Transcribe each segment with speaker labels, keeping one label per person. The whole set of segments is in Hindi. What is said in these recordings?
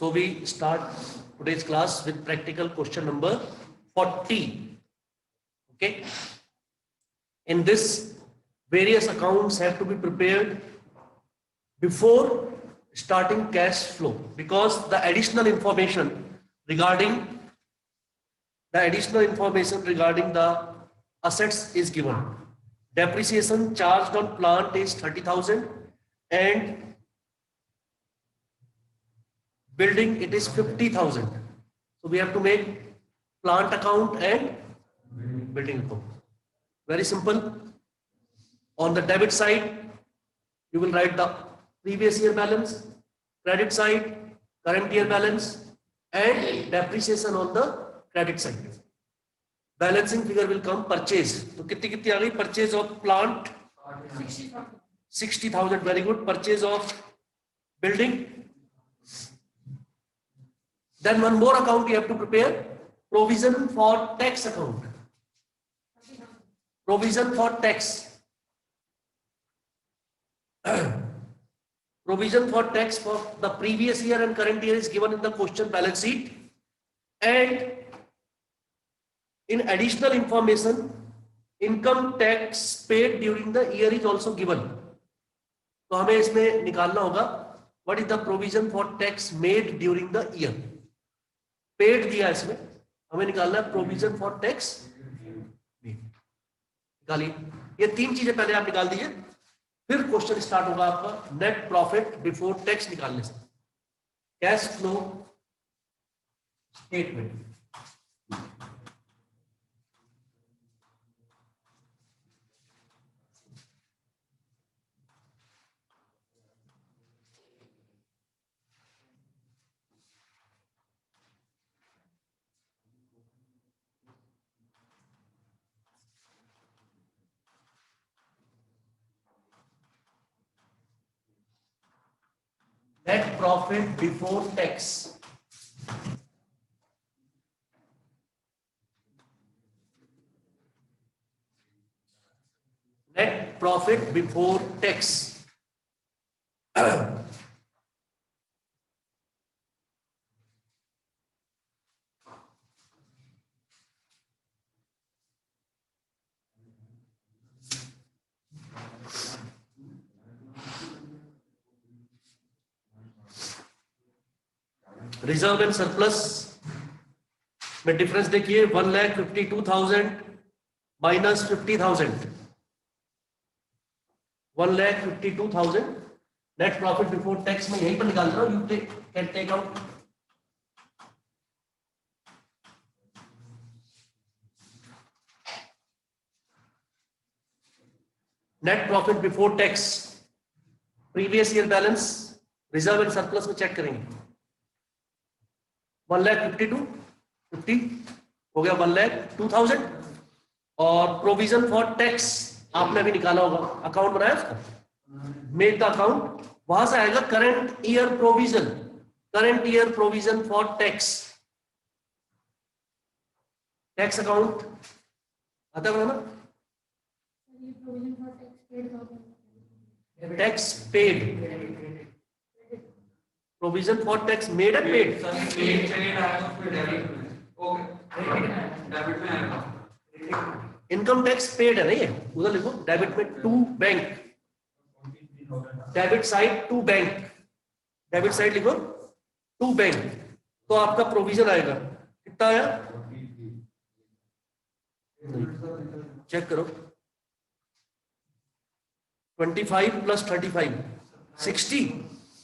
Speaker 1: So we start today's class with practical question number 40. Okay. In this, various accounts have to be prepared before starting cash flow, because the additional information regarding the assets is given. Depreciation charged on plant is 30,000 and building it is 50,000. So we have to make plant account and building account. Very simple. On the debit side, you will write the previous year balance, credit side, current year balance, and depreciation on the credit side. Balancing figure will come purchase. तो कितनी आ गई? Purchase of plant 60,000. Very good. Purchase of building. Then one more account you have to prepare. Provision for tax account. Provision for tax. Provision for tax for the previous year and current year is given in the question balance sheet, and in additional information, income tax paid during the year is also given. तो हमें इसमें निकालना होगा what is the provision for tax made during the year. Paid दिया इसमें, हमें निकालना है provision for tax made. निकालिए, ये तीन चीजें पहले आप निकाल दीजिए, फिर क्वेश्चन स्टार्ट होगा आपका नेट प्रॉफिट बिफोर टैक्स निकालने से. Cash flow statement. Net profit before tax. Net profit before tax. Reserve and surplus में डिफरेंस देखिए, 1,52,000 minus 50,000. 1,52,000 net profit before tax में यहीं पर निकाल रहा हूं. You can take out net profit before tax, previous year balance, reserve and surplus में चेक करेंगे. 1,52,50 हो गया 1,02,000. और प्रोविजन फॉर टैक्स आपने भी निकाला होगा, अकाउंट बनाया उसका, मेक द अकाउंट, वहां से आएगा current year provision. Current year provision for tax, tax account आता है ना. Tax paid, provision for tax made and paid. Income tax paid है ना, ये उधर लिखो डेबिट में to bank, debit side to bank, debit side लिखो टू बैंक. तो आपका प्रोविजन आएगा कितना आया, चेक करो. 25 प्लस 35 60,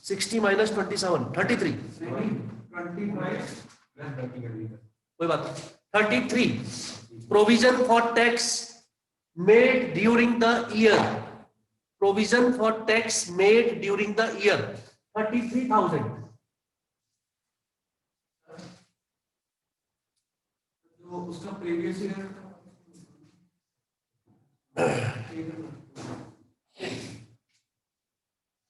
Speaker 1: 60 माइनस 27 33. कोई बात नहीं. 33 provision for tax made during the year. Provision for tax made during the year 33,000.
Speaker 2: तो उसका प्रीवियस ईयर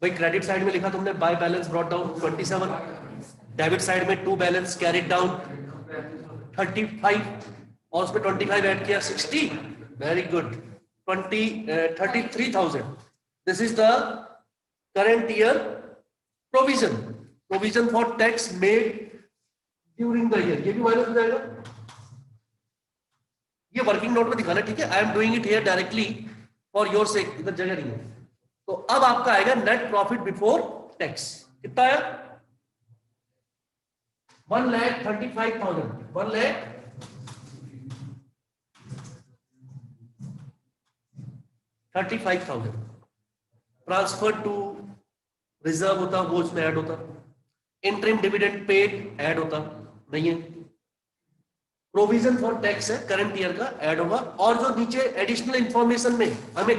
Speaker 1: भाई क्रेडिट साइड में लिखा तुमने by balance brought down 27, debit side में टू बैलेंस कैरिड डाउन 35 और उसमें 25 ऐड किया 60. Very good. 33,000. This is the current year provision. Provision for tax made during the year, ये भी माइनस हो जाएगा। ये वर्किंग नोट में दिखाना, ठीक है। I am doing it here directly for your sake, इधर जगह नहीं है। तो अब आपका आएगा नेट प्रॉफिट बिफोर टैक्स, कितना आया? 1,35,000, 1,35,000 ट्रांसफर टू रिजर्व होता, वो उसमें ऐड होता। इंटरिम डिविडेंड पेड ऐड होता नहीं है। प्रोविजन फॉर टैक्स है करंट ईयर का, ऐड होगा। और जो नीचे एडिशनल इंफॉर्मेशन में हमें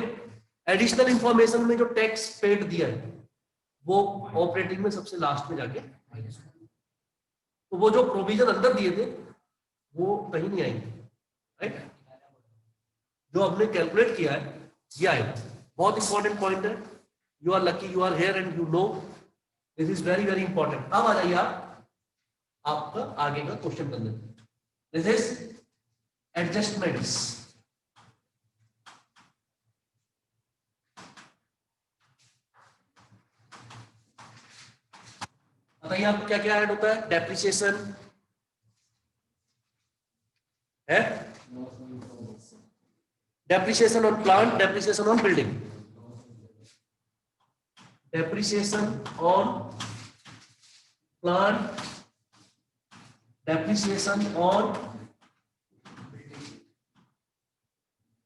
Speaker 1: एडिशनल इंफॉर्मेशन में जो टैक्स पेड दिया है वो ऑपरेटिंग में सबसे लास्ट में जाके माइनस होगा। तो वो जो प्रोविजन अंदर दिए थे वो कहीं नहीं आएंगे, राइट। जो हमने कैलकुलेट किया है ये आएगा। बहुत इंपॉर्टेंट पॉइंट है। You are lucky you are here and you know this is very very important. अब आ जाइए आप आपका आगे का क्वेश्चन करने। This is adjustments. बताइए आपको क्या क्या ऐड होता है? डेप्रिसिएशन है, depreciation on plant, depreciation on building, depreciation on plant, depreciation on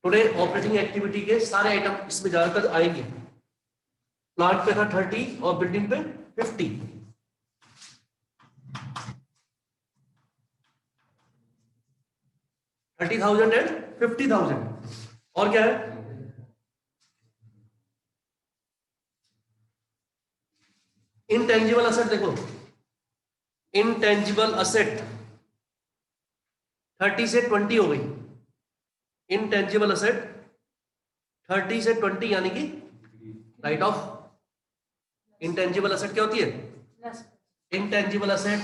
Speaker 1: today operating activity के सारे आइटम इसमें ज्यादातर आएंगे। प्लांट पे था 30 और बिल्डिंग पे 50। 30,000 एंड 50,000। और क्या है? Intangible asset. देखो इनटेंजिबल असेट 30 से 20 हो गई। इनटेंजिबल असेट 30 से 20 यानी कि राइट ऑफ। इनटेंजिबल असेट क्या होती है? इनटेंजिबल असेट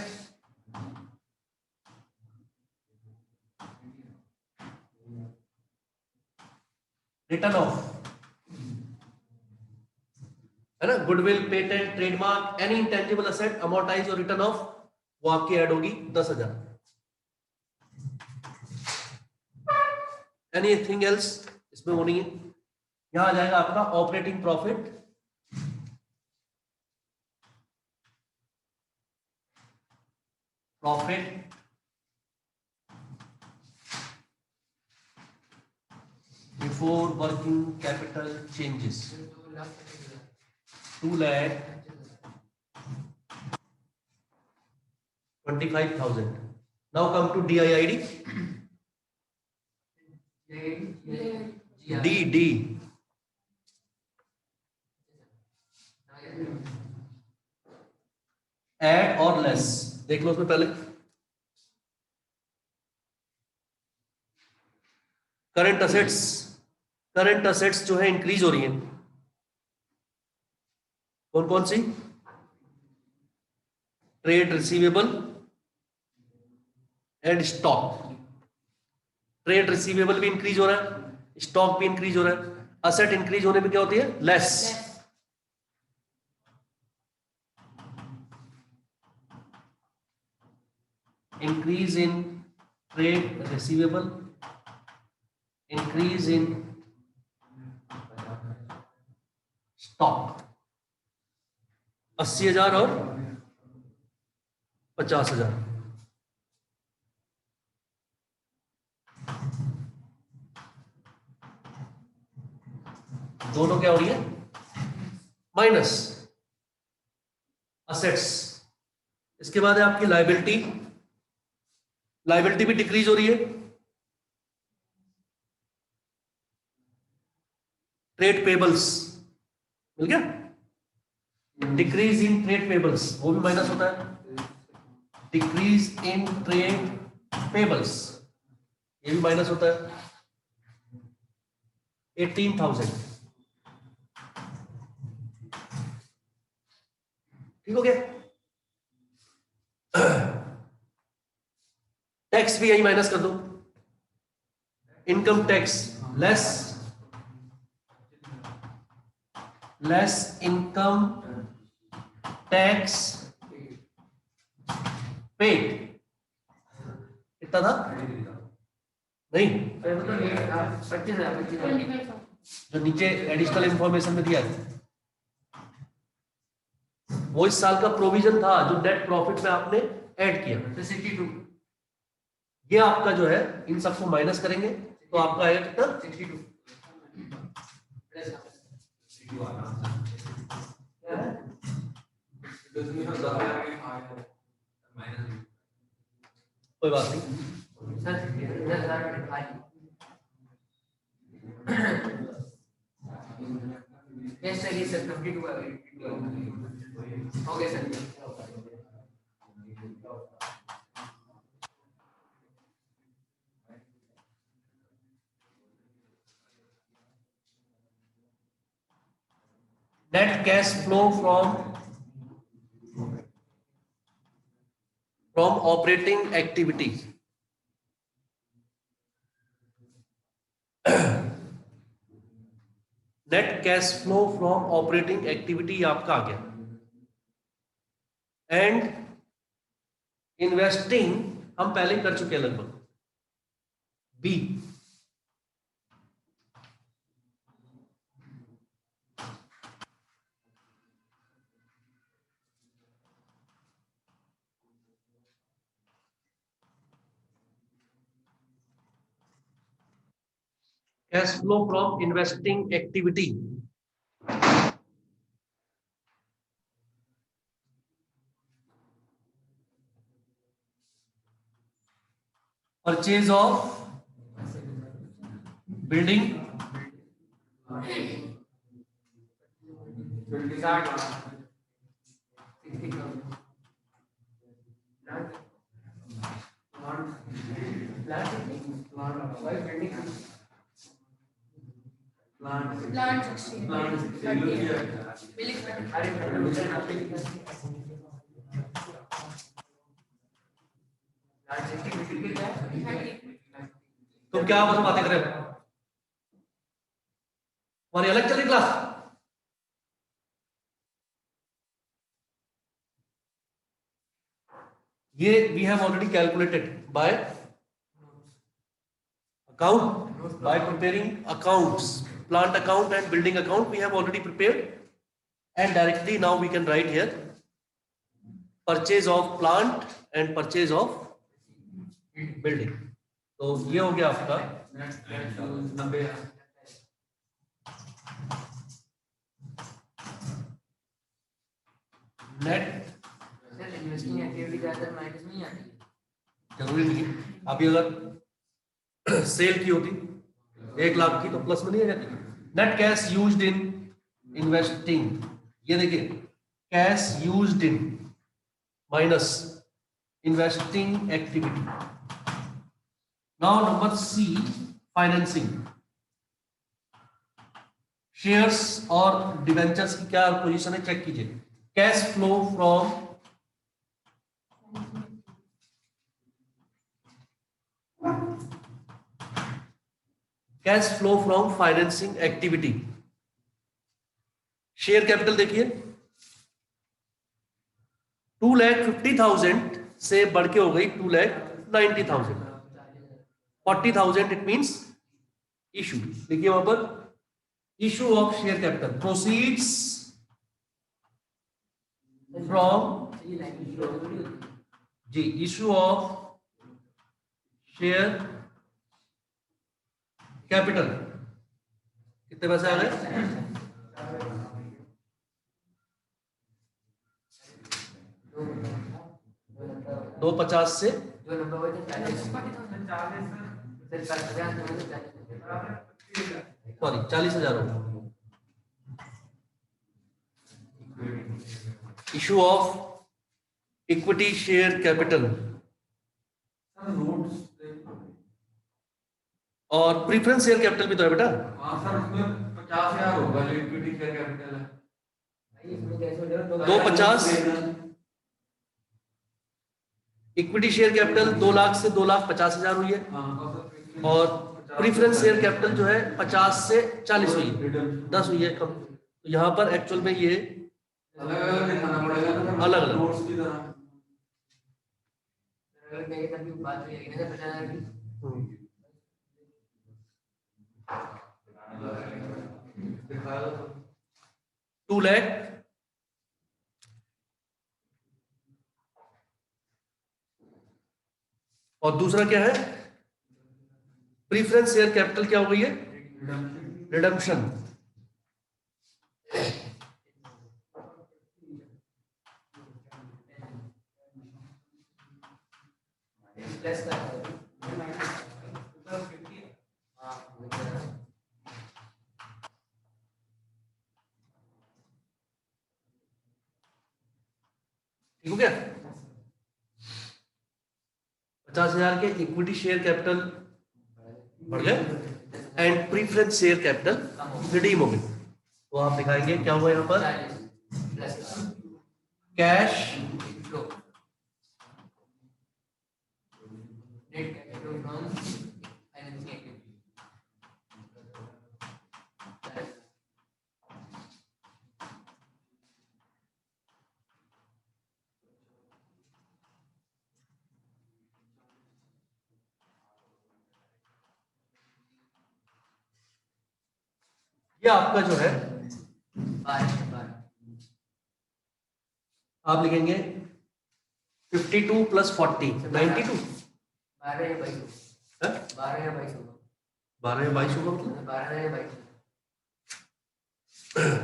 Speaker 1: रिटर्न ऑफ, है ना। Goodwill, patent, trademark, any intangible asset amortise और रिटर्न ऑफ, वो आपकी ऐड होगी 10,000। एनीथिंग एल्स इसमें वो नहीं है। यहां आ जाएगा आपका operating profit, profit before working capital changes 2,25,000। Now come to DIID। D add और लेस, देख लो उसमें पहले। करंट असेट्स जो है इंक्रीज हो रही है। कौन कौन सी? Trade receivable and stock. Trade receivable भी इंक्रीज हो रहा है, स्टॉक भी इंक्रीज हो रहा है। असेट इंक्रीज होने में क्या होती है? Less. Increase in trade receivable, increase in stock. 80,000 और 50,000। दोनों क्या हो रही है? Minus assets. इसके बाद है आपकी लायबिलिटी। लायबिलिटी भी डिक्रीज हो रही है। ट्रेड पेबल्स मिल गया। डिक्रीज इन ट्रेड पेबल्स, वो भी माइनस होता है। डिक्रीज इन ट्रेड पेबल्स, ये भी माइनस होता है। 18,000। ठीक हो गया। टैक्स भी यही माइनस कर दो। Income tax less income tax paid कितना था? नहीं,
Speaker 3: 25,000
Speaker 1: जो नीचे एडिशनल इंफॉर्मेशन में दिया है वो इस साल का प्रोविजन था जो नेट प्रॉफिट में आपने ऐड किया।
Speaker 2: 62
Speaker 1: ये आपका जो है इन सबको माइनस करेंगे तो आपका आएगा कितना?
Speaker 2: 62
Speaker 1: कोई बात नहीं,
Speaker 3: यस सर, ये सर 52 हो गया sir.
Speaker 1: net cash flow from operating activity net cash flow from operating activity आपका आ गया एंड इन्वेस्टिंग हम पहले ही कर चुके हैं लगभग। B cash flow from investing activity purchase of building
Speaker 3: 30
Speaker 1: तुम क्या बस बातें कर रहे हो? हमारी अलग चल रही क्लास? ये we have already calculated by account by preparing accounts, plant account and building account we have already prepared, and directly now we can write here purchase of plant and purchase of building. तो ये हो गया आपका
Speaker 2: 90
Speaker 1: नेट।
Speaker 3: सर इन्वेस्टिंग एक्टिविटी ज्यादा माइनस नहीं आती।
Speaker 1: जरूरी नहीं, अभी अगर सेल की होती 1 लाख की तो प्लस में नहीं आ जाती। Net cash used in investing, ये देखिए cash used in minus investing activity. Now number C, financing. Shares और डिवेंचर्स की क्या पोजीशन है चेक कीजिए। Cash flow from cash flow from financing activity. Share capital देखिए 2,50,000 से बढ़ के हो गई 2,90,000। 40,000 इट मींस इशू। देखिए वहां पर issue of share capital, proceeds from the issue of share capital कितने पैसे आ गए? 250 से सॉरी 40,000 हो गया। Issue of equity share capital
Speaker 2: notes
Speaker 1: और प्रीफरेंस शेयर कैपिटल भी तो है बेटा।
Speaker 2: हाँ सर, उसमें 50,000 होगा इक्विटी शेयर कैपिटल है।
Speaker 1: 250 इक्विटी शेयर कैपिटल 2 लाख से 2,50,000 हुई है और प्रीफरेंस शेयर कैपिटल जो है 50 से 40 हुई है, 10 हुई है कम। तो यहाँ पर एक्चुअल में ये
Speaker 2: अलग अलग दिखाना पड़ेगा ना,
Speaker 1: अलग अलग।
Speaker 2: नोट्स की तरह।
Speaker 3: गए तभी बात हो जाएगी ना सर 50,000 की।
Speaker 1: 2 लाख और दूसरा क्या है? प्रीफरेंस शेयर कैपिटल क्या हो गई है? रिडम्पशन।
Speaker 3: प्लस का हाँ
Speaker 1: ठीक हो गया? 50,000 के इक्विटी शेयर कैपिटल बढ़ गए and preference share capital redeem हो गए। तो आप दिखाएंगे क्या हुआ यहाँ पर?
Speaker 3: 40 प्लस का
Speaker 1: cash
Speaker 3: flow net capital from financing activity.
Speaker 1: ये आपका जो है
Speaker 3: 12
Speaker 1: आप लिखेंगे 52 प्लस 40 92
Speaker 3: 12 या 22
Speaker 1: है?
Speaker 3: 12 या 22 होगा
Speaker 1: 12 या 22 होगा मतलब
Speaker 3: 12 या 22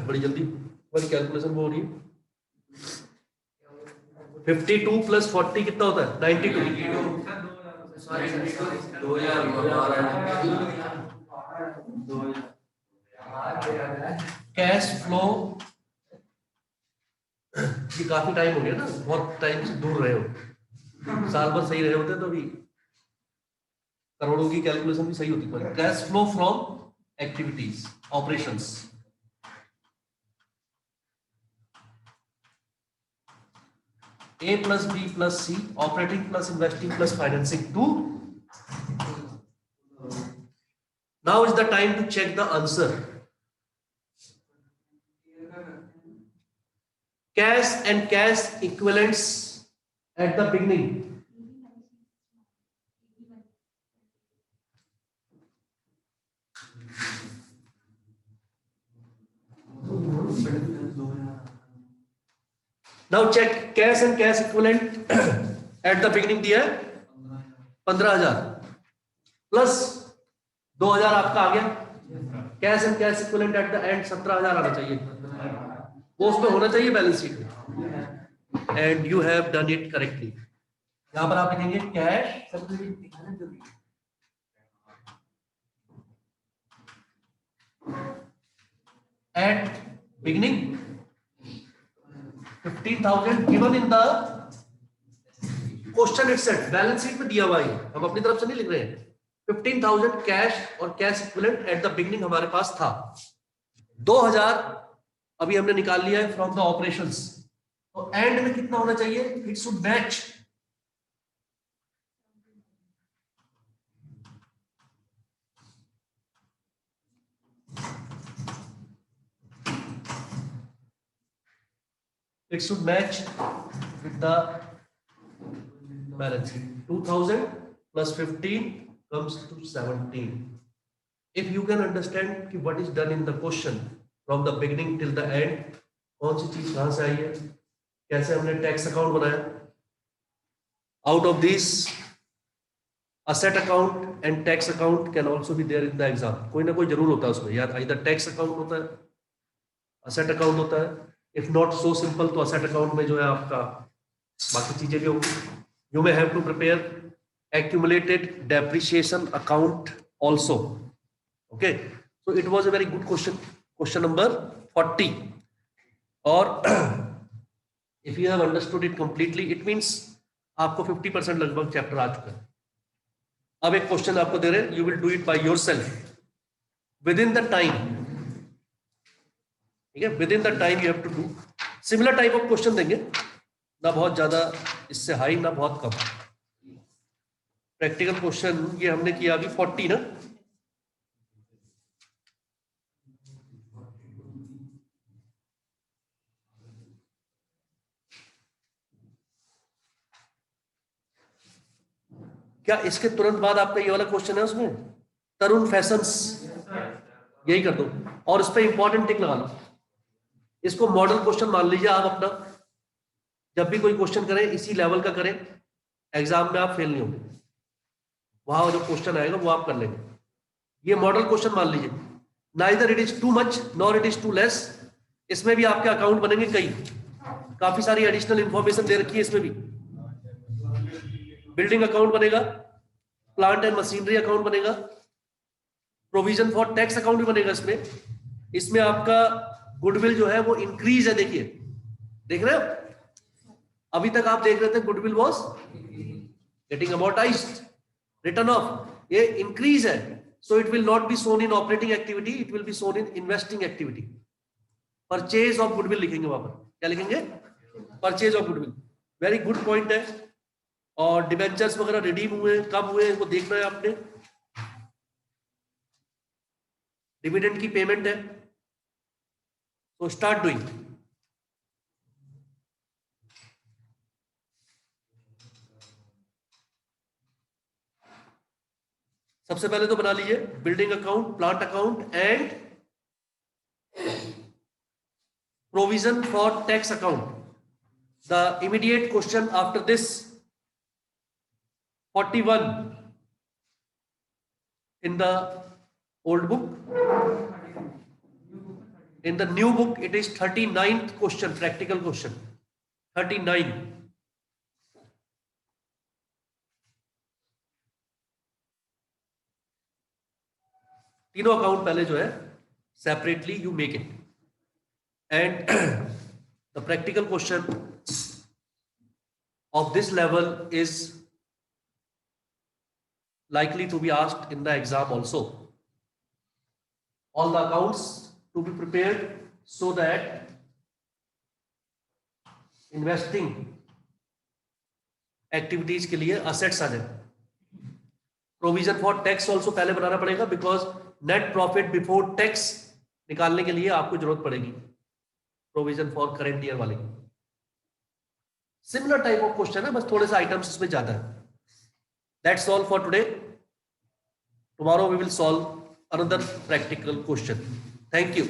Speaker 1: बड़ी जल्दी वाली कैलकुलेशन वो हो रही है। 52 प्लस 40 कितना होता है? 92।
Speaker 3: सॉरी सर
Speaker 2: 2012
Speaker 1: कैश फ्लो ये काफी टाइम हो गया ना, बहुत टाइम से दूर रहे हो, साल भर सही रहे होते तो भी करोड़ों की कैलकुलेशन भी सही होती। पर cash flow from activities operations A plus B plus C operating plus investing plus financing 2. Now is the time to check the answer. Cash and cash equivalents at the beginning. Now check cash and cash equivalent at the beginning दिया है 15,000 प्लस 2,000 आपका आ गया। Cash and cash equivalent at the end 17,000 आना चाहिए, वो उसमें होना चाहिए बैलेंस शीट में। And you have done it correctly. यहां पर आप लिखेंगे cash at beginning 15,000 given in the question itself, balance sheet में दिया हुआ है, हम अपनी तरफ से नहीं लिख रहे हैं। 15,000 कैश और cash equivalent at the beginning हमारे पास था। 2,000 अभी हमने निकाल लिया है फ्रॉम द ऑपरेशंस, तो एंड में कितना होना चाहिए? It should match. It should match with the balance sheet. 2,000 plus 15 comes to 17. If you can understand कि what is done in the question from the beginning till the end, कौन सी चीज कहां से आई है, कैसे हमने टैक्स अकाउंट बनाया, out of these asset account and tax account can also be there in the exam. कोई ना कोई जरूर होता है उसमें यार, either tax account होता है, asset account होता है, if not so simple तो asset account में जो है आपका बाकी चीजें भी होंगी। You may have to prepare accumulated depreciation account also. Okay, so it was a very good question, question number 40. और if you have understood it completely, it means आपको 50% लगभग चैप्टर आ चुका है। अब एक क्वेश्चन आपको दे रहे हैं, you will do it by yourself within the time, ठीक है, within the time you have to do. Similar type of question देंगे, ना बहुत ज्यादा इससे हाई ना बहुत कम। प्रैक्टिकल क्वेश्चन ये हमने किया अभी 40 ना, क्या इसके तुरंत बाद आपका ये वाला क्वेश्चन है उसमें, तरुण फैशंस, यही कर दो और उस पर इंपॉर्टेंट टिक लगा लो। इसको मॉडल क्वेश्चन मान लीजिए आप अपना, जब भी कोई क्वेश्चन करें इसी लेवल का करें, एग्जाम में आप फेल नहीं होंगे, वहां जो क्वेश्चन आएगा वो आप कर लेंगे। ये मॉडल क्वेश्चन मान लीजिए, neither it is too much nor it is too less. इसमें भी आपके अकाउंट बनेंगे कई, काफी सारी एडिशनल इंफॉर्मेशन दे रखी है इसमें भी। बिल्डिंग अकाउंट बनेगा, प्लांट एंड मशीनरी अकाउंट बनेगा, प्रोविजन फॉर टैक्स अकाउंट भी बनेगा इसमें। इसमें आपका गुडविल जो है वो इंक्रीज है, देखिए देख रहे हो, अभी तक आप देख रहे थे goodwill was getting amortised, return of, ये इंक्रीज है। So it will not be shown in operating activity, it will be shown in investing activity. Purchase of goodwill लिखेंगे वहां पर, क्या लिखेंगे, purchase of goodwill. Very good point है। और डिबेंचर्स वगैरह रिडीम हुए कब हुए वो देखना है आपने। डिविडेंड की पेमेंट है, तो स्टार्ट डूइंग। सबसे पहले तो बना लीजिए building account, plant account and provision for tax account. The immediate question after this 41 in the old book, in the new book it is 39th question, practical question 39। तीनों अकाउंट पहले जो है separately you make it, and the practical question of this level is likely to be asked in the exam also. All the accounts to be prepared so that investing activities के लिए assets आ जाए। Provision for tax also पहले बनाना पड़ेगा, because net profit before tax निकालने के लिए आपको जरूरत पड़ेगी Provision for current year वाले। Similar type of question है, बस थोड़े से आइटम्स इसमें ज्यादा है। That's all for today. Tomorrow we will solve another practical question. Thank you.